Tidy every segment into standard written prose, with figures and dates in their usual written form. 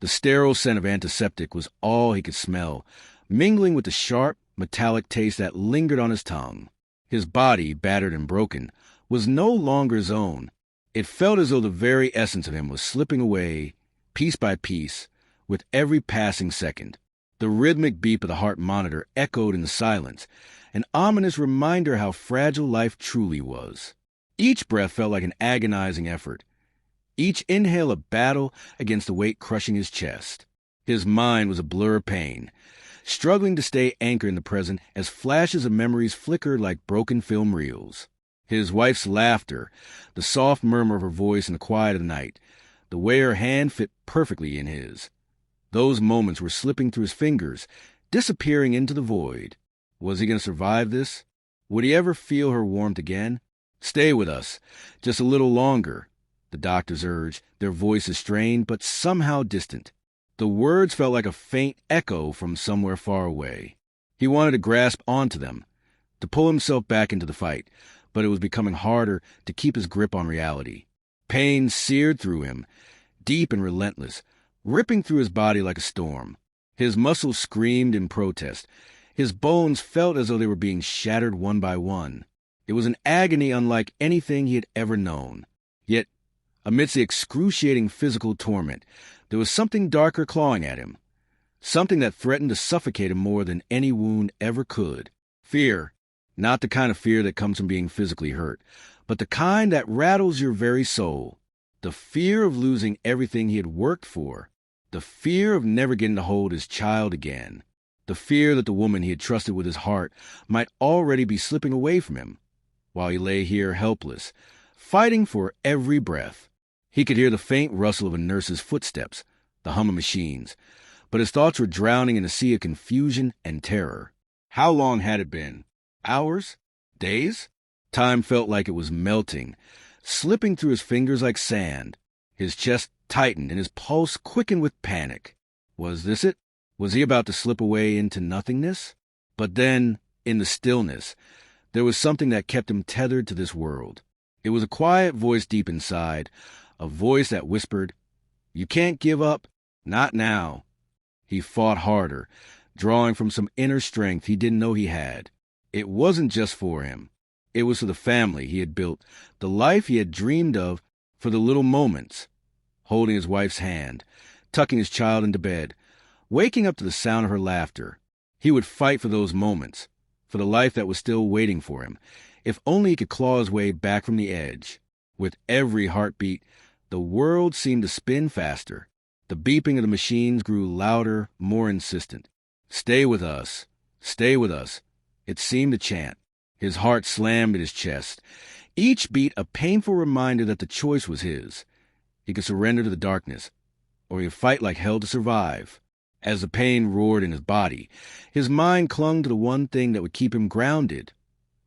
The sterile scent of antiseptic was all he could smell, mingling with the sharp, metallic taste that lingered on his tongue. His body, battered and broken, was no longer his own. It felt as though the very essence of him was slipping away, piece by piece, with every passing second. The rhythmic beep of the heart monitor echoed in the silence, an ominous reminder how fragile life truly was. Each breath felt like an agonizing effort, each inhale a battle against the weight crushing his chest. His mind was a blur of pain, struggling to stay anchored in the present as flashes of memories flickered like broken film reels. His wife's laughter, the soft murmur of her voice in the quiet of the night, the way her hand fit perfectly in his. Those moments were slipping through his fingers, disappearing into the void. Was he going to survive this? Would he ever feel her warmth again? Stay with us, just a little longer, the doctors urged, their voices strained but somehow distant. The words felt like a faint echo from somewhere far away. He wanted to grasp onto them, to pull himself back into the fight, but it was becoming harder to keep his grip on reality. Pain seared through him, deep and relentless, ripping through his body like a storm. His muscles screamed in protest. His bones felt as though they were being shattered one by one. It was an agony unlike anything he had ever known. Yet, amidst the excruciating physical torment, there was something darker clawing at him, something that threatened to suffocate him more than any wound ever could. Fear, not the kind of fear that comes from being physically hurt, but the kind that rattles your very soul. The fear of losing everything he had worked for. The fear of never getting to hold his child again. The fear that the woman he had trusted with his heart might already be slipping away from him, while he lay here helpless, fighting for every breath. He could hear the faint rustle of a nurse's footsteps, the hum of machines, but his thoughts were drowning in a sea of confusion and terror. How long had it been? Hours? Days? Time felt like it was melting, slipping through his fingers like sand. His chest tightened and his pulse quickened with panic. Was this it? Was he about to slip away into nothingness? But then, in the stillness, there was something that kept him tethered to this world. It was a quiet voice deep inside, a voice that whispered, "You can't give up, not now." He fought harder, drawing from some inner strength he didn't know he had. It wasn't just for him. It was for the family he had built, the life he had dreamed of, for the little moments, holding his wife's hand, tucking his child into bed, waking up to the sound of her laughter. He would fight for those moments, for the life that was still waiting for him, if only he could claw his way back from the edge. With every heartbeat, the world seemed to spin faster. The beeping of the machines grew louder, more insistent. "Stay with us. Stay with us." It seemed to chant. His heart slammed in his chest, each beat a painful reminder that the choice was his. He could surrender to the darkness, or he would fight like hell to survive. As the pain roared in his body, his mind clung to the one thing that would keep him grounded: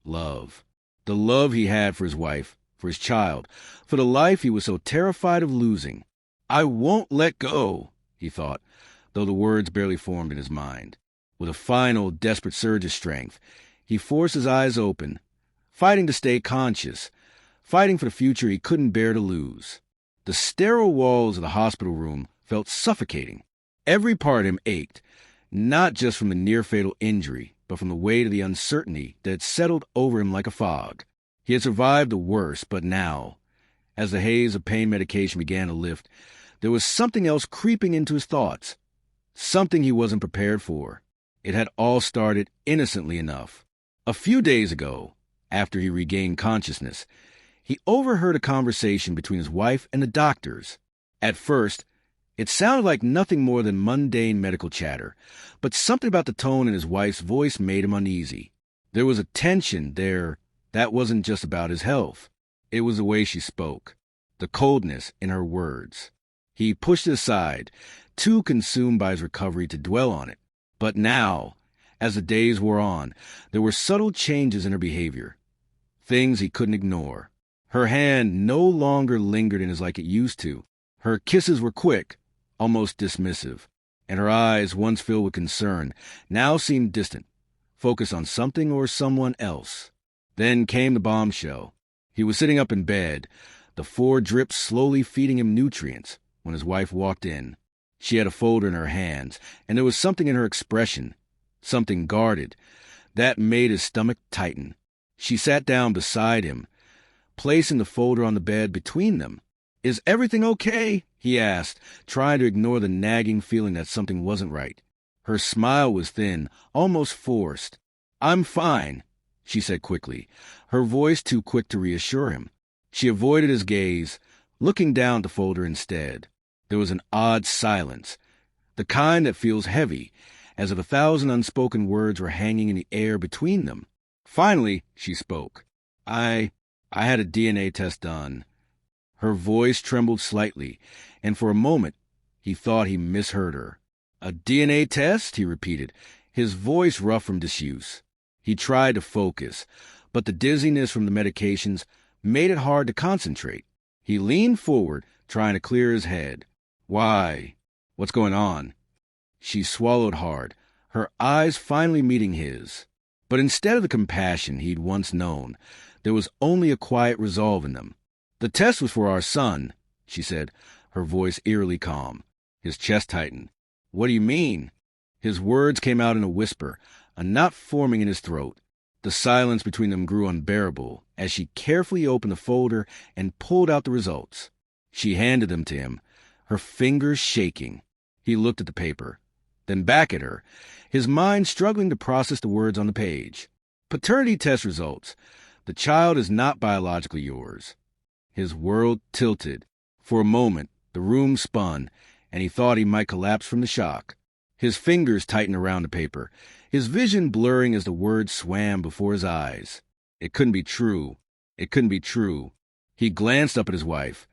love. The love he had for his wife, for his child, for the life he was so terrified of losing. "I won't let go," he thought, though the words barely formed in his mind. With a final, desperate surge of strength, he forced his eyes open, fighting to stay conscious, fighting for the future he couldn't bear to lose. The sterile walls of the hospital room felt suffocating. Every part of him ached, not just from the near-fatal injury, but from the weight of the uncertainty that had settled over him like a fog. He had survived the worst, but now, as the haze of pain medication began to lift, there was something else creeping into his thoughts, something he wasn't prepared for. It had all started innocently enough. A few days ago, after he regained consciousness, he overheard a conversation between his wife and the doctors. At first, it sounded like nothing more than mundane medical chatter, but something about the tone in his wife's voice made him uneasy. There was a tension there that wasn't just about his health. It was the way she spoke, the coldness in her words. He pushed it aside, too consumed by his recovery to dwell on it. But now, as the days wore on, there were subtle changes in her behavior, things he couldn't ignore. Her hand no longer lingered in his like it used to. Her kisses were quick, almost dismissive, and her eyes, once filled with concern, now seemed distant, focused on something or someone else. Then came the bombshell. He was sitting up in bed, the 4 drips slowly feeding him nutrients, when his wife walked in. She had a folder in her hands, and there was something in her expression, something guarded, that made his stomach tighten. She sat down beside him, placing the folder on the bed between them. "Is everything okay?" he asked, trying to ignore the nagging feeling that something wasn't right. Her smile was thin, almost forced. "I'm fine," she said quickly, her voice too quick to reassure him. She avoided his gaze, looking down at the folder instead. There was an odd silence, the kind that feels heavy, as if 1,000 unspoken words were hanging in the air between them. Finally, she spoke. I had a DNA test done." Her voice trembled slightly, and for a moment he thought he misheard her. "A DNA test?" he repeated, his voice rough from disuse. He tried to focus, but the dizziness from the medications made it hard to concentrate. He leaned forward, trying to clear his head. "Why? What's going on?" She swallowed hard, her eyes finally meeting his. But instead of the compassion he'd once known, there was only a quiet resolve in them. "The test was for our son," she said, her voice eerily calm. His chest tightened. "What do you mean?" His words came out in a whisper, a knot forming in his throat. The silence between them grew unbearable as she carefully opened the folder and pulled out the results. She handed them to him, her fingers shaking. He looked at the paper, then back at her, his mind struggling to process the words on the page. "Paternity test results. The child is not biologically yours." His world tilted. For a moment, the room spun, and he thought he might collapse from the shock. His fingers tightened around the paper, his vision blurring as the words swam before his eyes. It couldn't be true. It couldn't be true. He glanced up at his wife,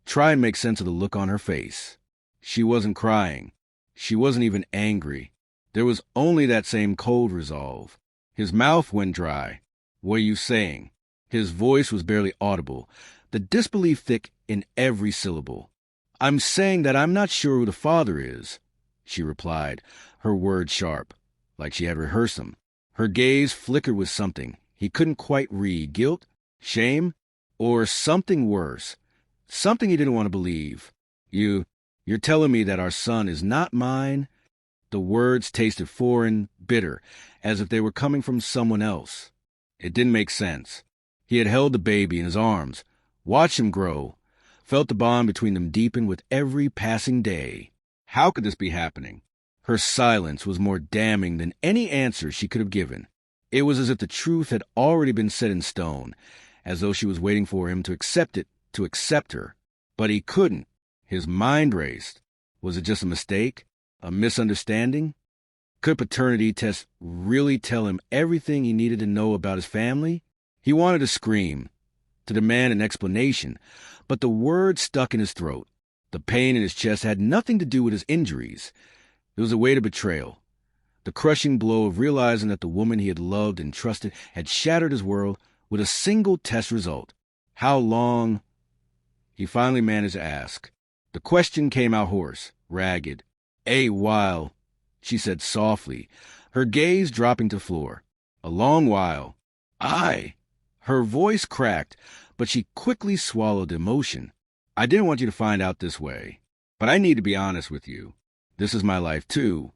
trying to make sense of the look on her face. She wasn't crying. She wasn't even angry. There was only that same cold resolve. His mouth went dry. "What are you saying?" His voice was barely audible, the disbelief thick in every syllable. "I'm saying that I'm not sure who the father is," she replied, her words sharp, like she had rehearsed them. Her gaze flickered with something he couldn't quite read. Guilt? Shame? Or something worse? Something he didn't want to believe. You're telling me that our son is not mine?" The words tasted foreign, bitter, as if they were coming from someone else. It didn't make sense. He had held the baby in his arms, watched him grow, felt the bond between them deepen with every passing day. How could this be happening? Her silence was more damning than any answer she could have given. It was as if the truth had already been set in stone, as though she was waiting for him to accept it, to accept her. But he couldn't. His mind raced. Was it just a mistake? A misunderstanding? Could paternity tests really tell him everything he needed to know about his family? He wanted to scream, to demand an explanation, but the words stuck in his throat. The pain in his chest had nothing to do with his injuries. It was a weight of betrayal, the crushing blow of realizing that the woman he had loved and trusted had shattered his world with a single test result. How long? He finally managed to ask. The question came out hoarse, ragged. "A while," she said softly, her gaze dropping to the floor. "A long while." "I." Her voice cracked, but she quickly swallowed emotion. "I didn't want you to find out this way, but I need to be honest with you. This is my life, too."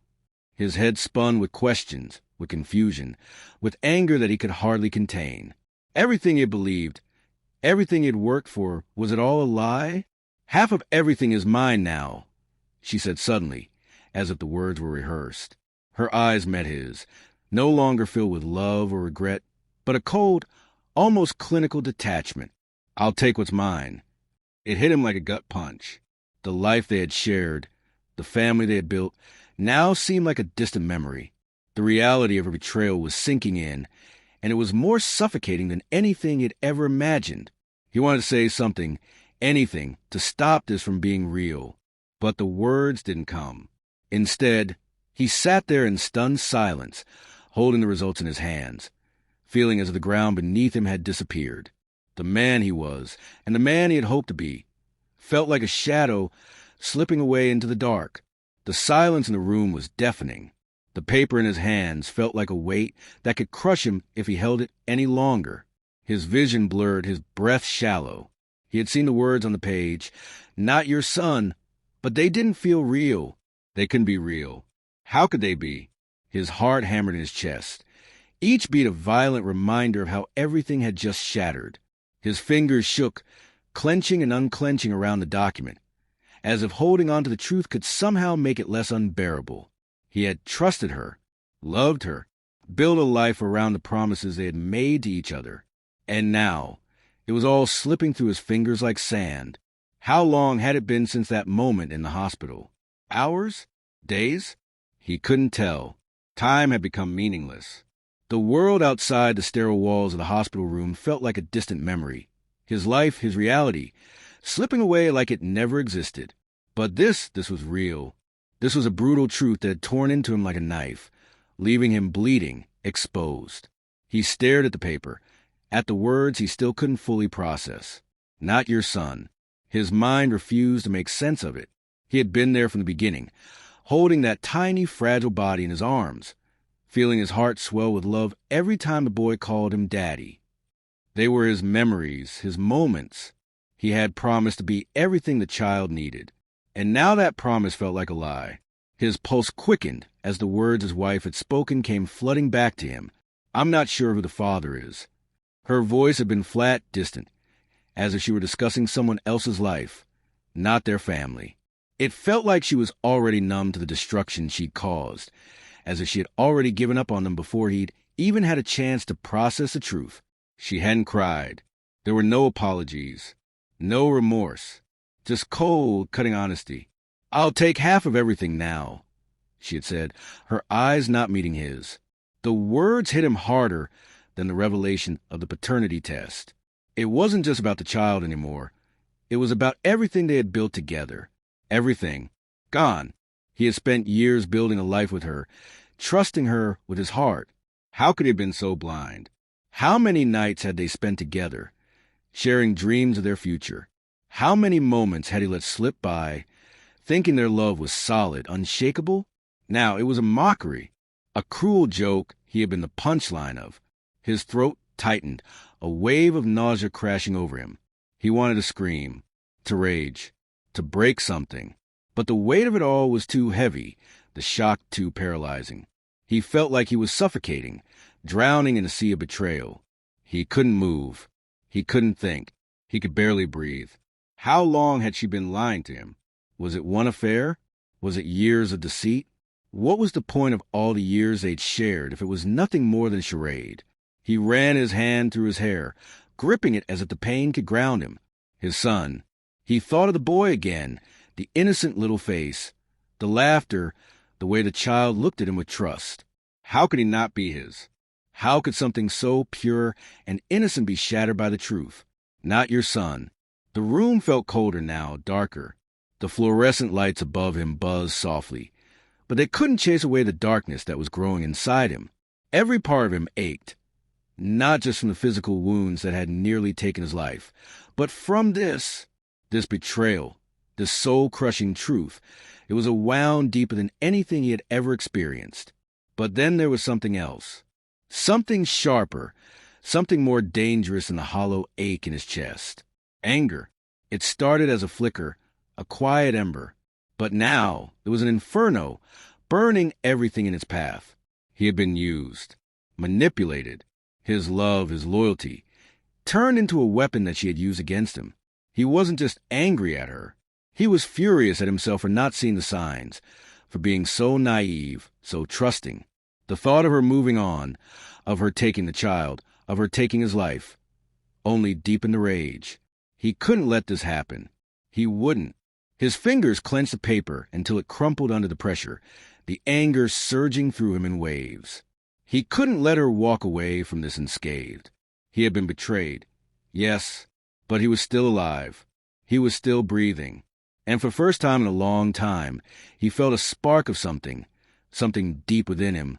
His head spun with questions, with confusion, with anger that he could hardly contain. Everything he had believed, everything he had worked for, was it all a lie? "Half of everything is mine now," she said suddenly, as if the words were rehearsed. Her eyes met his, no longer filled with love or regret, but a cold, almost clinical detachment. "I'll take what's mine." It hit him like a gut punch. The life they had shared, the family they had built, now seemed like a distant memory. The reality of her betrayal was sinking in, and it was more suffocating than anything he had ever imagined. He wanted to say something, anything, to stop this from being real, but the words didn't come. Instead, he sat there in stunned silence, holding the results in his hands, feeling as if the ground beneath him had disappeared. The man he was, and the man he had hoped to be, felt like a shadow slipping away into the dark. The silence in the room was deafening. The paper in his hands felt like a weight that could crush him if he held it any longer. His vision blurred, his breath shallow. He had seen the words on the page, "Not your son," but they didn't feel real. They couldn't be real. How could they be? His heart hammered in his chest, each beat a violent reminder of how everything had just shattered. His fingers shook, clenching and unclenching around the document, as if holding on to the truth could somehow make it less unbearable. He had trusted her, loved her, built a life around the promises they had made to each other. And now, it was all slipping through his fingers like sand. How long had it been since that moment in the hospital? Hours? Days? He couldn't tell. Time had become meaningless. The world outside the sterile walls of the hospital room felt like a distant memory. His life, his reality, slipping away like it never existed. But this was real. This was a brutal truth that had torn into him like a knife, leaving him bleeding, exposed. He stared at the paper, at the words he still couldn't fully process. Not your son. His mind refused to make sense of it. He had been there from the beginning, holding that tiny, fragile body in his arms, feeling his heart swell with love every time the boy called him Daddy. They were his memories, his moments. He had promised to be everything the child needed. And now that promise felt like a lie. His pulse quickened as the words his wife had spoken came flooding back to him. I'm not sure who the father is. Her voice had been flat, distant, as if she were discussing someone else's life, not their family. It felt like she was already numb to the destruction she'd caused, as if she had already given up on them before he'd even had a chance to process the truth. She hadn't cried. There were no apologies, no remorse, just cold, cutting honesty. I'll take half of everything now, she had said, her eyes not meeting his. The words hit him harder than the revelation of the paternity test. It wasn't just about the child anymore. It was about everything they had built together. Everything. Gone. He had spent years building a life with her, trusting her with his heart. How could he have been so blind? How many nights had they spent together, sharing dreams of their future? How many moments had he let slip by, thinking their love was solid, unshakable? Now it was a mockery, a cruel joke he had been the punchline of. His throat tightened, a wave of nausea crashing over him. He wanted to scream, to rage, to break something. But the weight of it all was too heavy, the shock too paralyzing. He felt like he was suffocating, drowning in a sea of betrayal. He couldn't move. He couldn't think. He could barely breathe. How long had she been lying to him? Was it one affair? Was it years of deceit? What was the point of all the years they'd shared if it was nothing more than a charade? He ran his hand through his hair, gripping it as if the pain could ground him. His son. He thought of the boy again, the innocent little face, the laughter, the way the child looked at him with trust. How could he not be his? How could something so pure and innocent be shattered by the truth? Not your son. The room felt colder now, darker. The fluorescent lights above him buzzed softly, but they couldn't chase away the darkness that was growing inside him. Every part of him ached, not just from the physical wounds that had nearly taken his life, but from this betrayal, this soul-crushing truth. It was a wound deeper than anything he had ever experienced. But then there was something else, something sharper, something more dangerous than the hollow ache in his chest. Anger. It started as a flicker, a quiet ember. But now it was an inferno, burning everything in its path. He had been used, manipulated. His love, his loyalty, turned into a weapon that she had used against him. He wasn't just angry at her. He was furious at himself for not seeing the signs, for being so naive, so trusting. The thought of her moving on, of her taking the child, of her taking his life, only deepened the rage. He couldn't let this happen. He wouldn't. His fingers clenched the paper until it crumpled under the pressure, the anger surging through him in waves. He couldn't let her walk away from this unscathed. He had been betrayed. Yes, but he was still alive. He was still breathing. And for the first time in a long time, he felt a spark of something deep within him.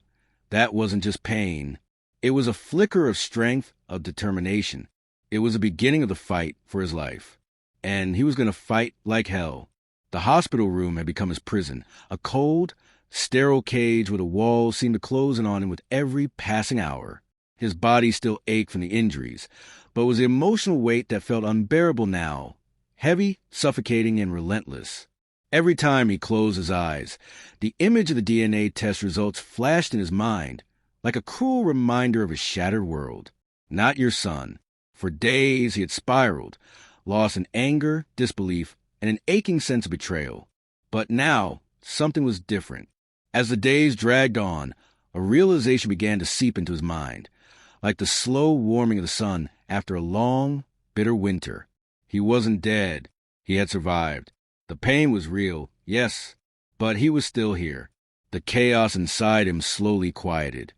That wasn't just pain. It was a flicker of strength, of determination. It was the beginning of the fight for his life. And he was going to fight like hell. The hospital room had become his prison, a cold, sterile cage where the walls seemed to close in on him with every passing hour. His body still ached from the injuries, but it was the emotional weight that felt unbearable now, heavy, suffocating, and relentless. Every time he closed his eyes, the image of the DNA test results flashed in his mind, like a cruel reminder of his shattered world. Not your son. For days he had spiraled, lost in anger, disbelief, and an aching sense of betrayal. But now, something was different. As the days dragged on, a realization began to seep into his mind, like the slow warming of the sun after a long, bitter winter. He wasn't dead. He had survived. The pain was real, yes, but he was still here. The chaos inside him slowly quieted,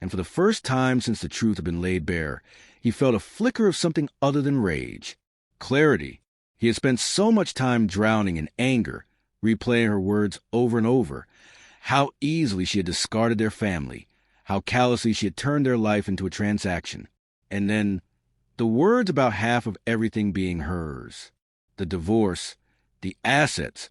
and for the first time since the truth had been laid bare, he felt a flicker of something other than rage. Clarity. He had spent so much time drowning in anger, replaying her words over and over. How easily she had discarded their family, how callously she had turned their life into a transaction. And then, the words about half of everything being hers. The divorce, the assets,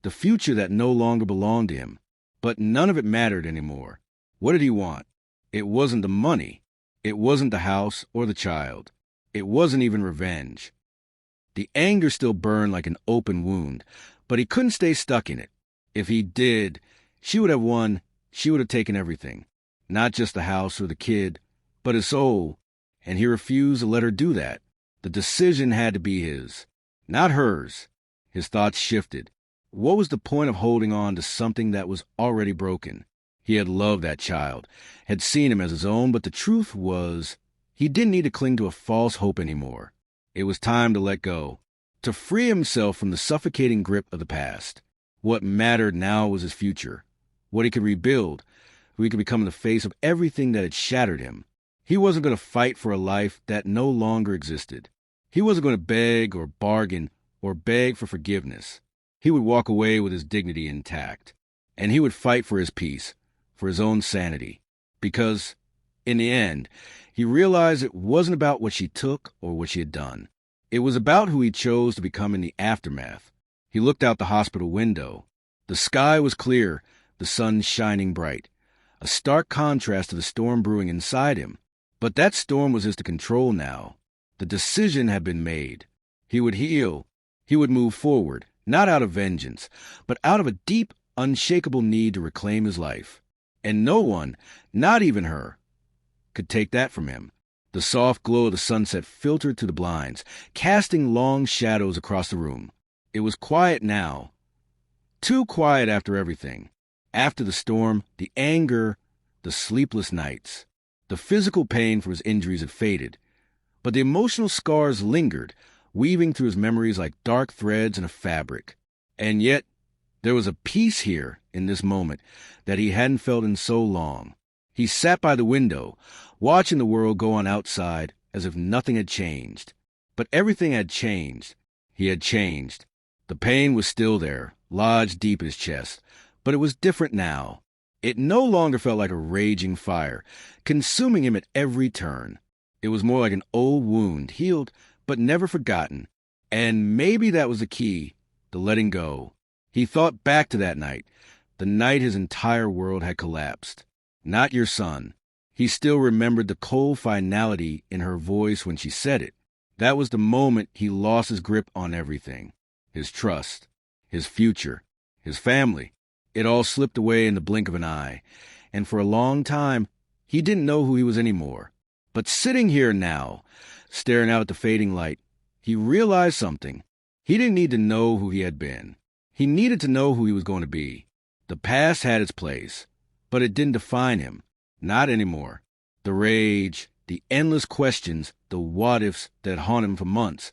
the future that no longer belonged to him. But none of it mattered anymore. What did he want? It wasn't the money. It wasn't the house or the child. It wasn't even revenge. The anger still burned like an open wound, but he couldn't stay stuck in it. If he did, she would have won. She would have taken everything. Not just the house or the kid, but his soul. And he refused to let her do that. The decision had to be his, not hers. His thoughts shifted. What was the point of holding on to something that was already broken? He had loved that child, had seen him as his own, but the truth was, he didn't need to cling to a false hope anymore. It was time to let go, to free himself from the suffocating grip of the past. What mattered now was his future, what he could rebuild, who he could become the face of everything that had shattered him. He wasn't going to fight for a life that no longer existed. He wasn't going to beg or bargain or beg for forgiveness. He would walk away with his dignity intact, and he would fight for his peace, for his own sanity, because, in the end, he realized it wasn't about what she took or what she had done. It was about who he chose to become in the aftermath. He looked out the hospital window. The sky was clear, the sun shining bright, a stark contrast to the storm brewing inside him. But that storm was his to control now. The decision had been made. He would heal. He would move forward, not out of vengeance, but out of a deep, unshakable need to reclaim his life. And no one, not even her, could take that from him. The soft glow of the sunset filtered through the blinds, casting long shadows across the room. It was quiet now. Too quiet after everything. After the storm, the anger, the sleepless nights. The physical pain from his injuries had faded, but the emotional scars lingered, weaving through his memories like dark threads in a fabric. And yet, there was a peace here, in this moment, that he hadn't felt in so long. He sat by the window, watching the world go on outside as if nothing had changed. But everything had changed. He had changed. The pain was still there, lodged deep in his chest, but it was different now. It no longer felt like a raging fire, consuming him at every turn. It was more like an old wound, healed but never forgotten. And maybe that was the key, the letting go. He thought back to that night, the night his entire world had collapsed. Not your son. He still remembered the cold finality in her voice when she said it. That was the moment he lost his grip on everything. His trust, his future, his family. It all slipped away in the blink of an eye, and for a long time, he didn't know who he was anymore. But sitting here now, staring out at the fading light, he realized something. He didn't need to know who he had been. He needed to know who he was going to be. The past had its place, but it didn't define him. Not anymore. The rage, the endless questions, the what-ifs that haunted him for months,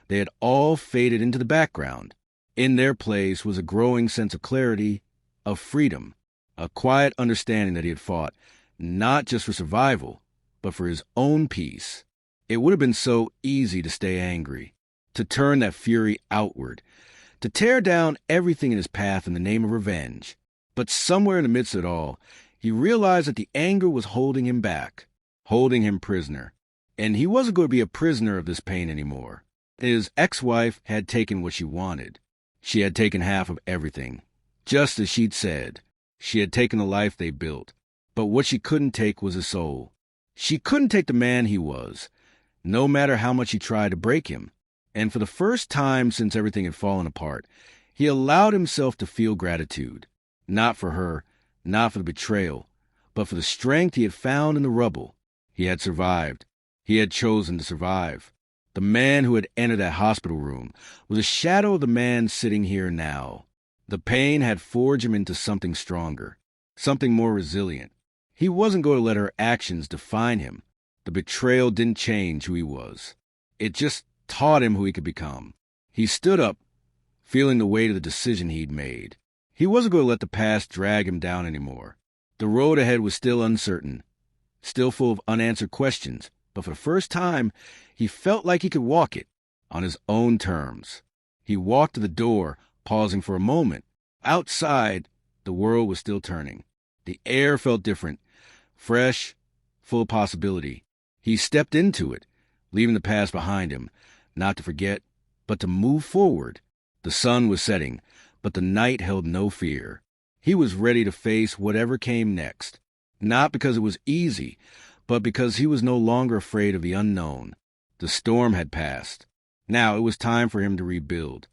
they had all faded into the background. In their place was a growing sense of clarity, of freedom, a quiet understanding that he had fought, not just for survival, but for his own peace. It would have been so easy to stay angry, to turn that fury outward, to tear down everything in his path in the name of revenge. But somewhere in the midst of it all, he realized that the anger was holding him back, holding him prisoner. And he wasn't going to be a prisoner of this pain anymore. His ex-wife had taken what she wanted. She had taken half of everything. Just as she'd said, she had taken the life they built. But what she couldn't take was his soul. She couldn't take the man he was, no matter how much he tried to break him. And for the first time since everything had fallen apart, He allowed himself to feel gratitude, not for her, not for the betrayal, but for the strength he had found in the rubble. He had survived. He had chosen to survive. The man who had entered that hospital room was a shadow of the man sitting here now. The pain had forged him into something stronger, something more resilient. He wasn't going to let her actions define him. The betrayal didn't change who he was. It just taught him who he could become. He stood up, feeling the weight of the decision he'd made. He wasn't going to let the past drag him down anymore. The road ahead was still uncertain, still full of unanswered questions, but for the first time, he felt like he could walk it on his own terms. He walked to the door, pausing for a moment. Outside, the world was still turning. The air felt different, fresh, full of possibility. He stepped into it, leaving the past behind him, not to forget, but to move forward. The sun was setting, but the night held no fear. He was ready to face whatever came next, not because it was easy, but because he was no longer afraid of the unknown. The storm had passed. Now it was time for him to rebuild.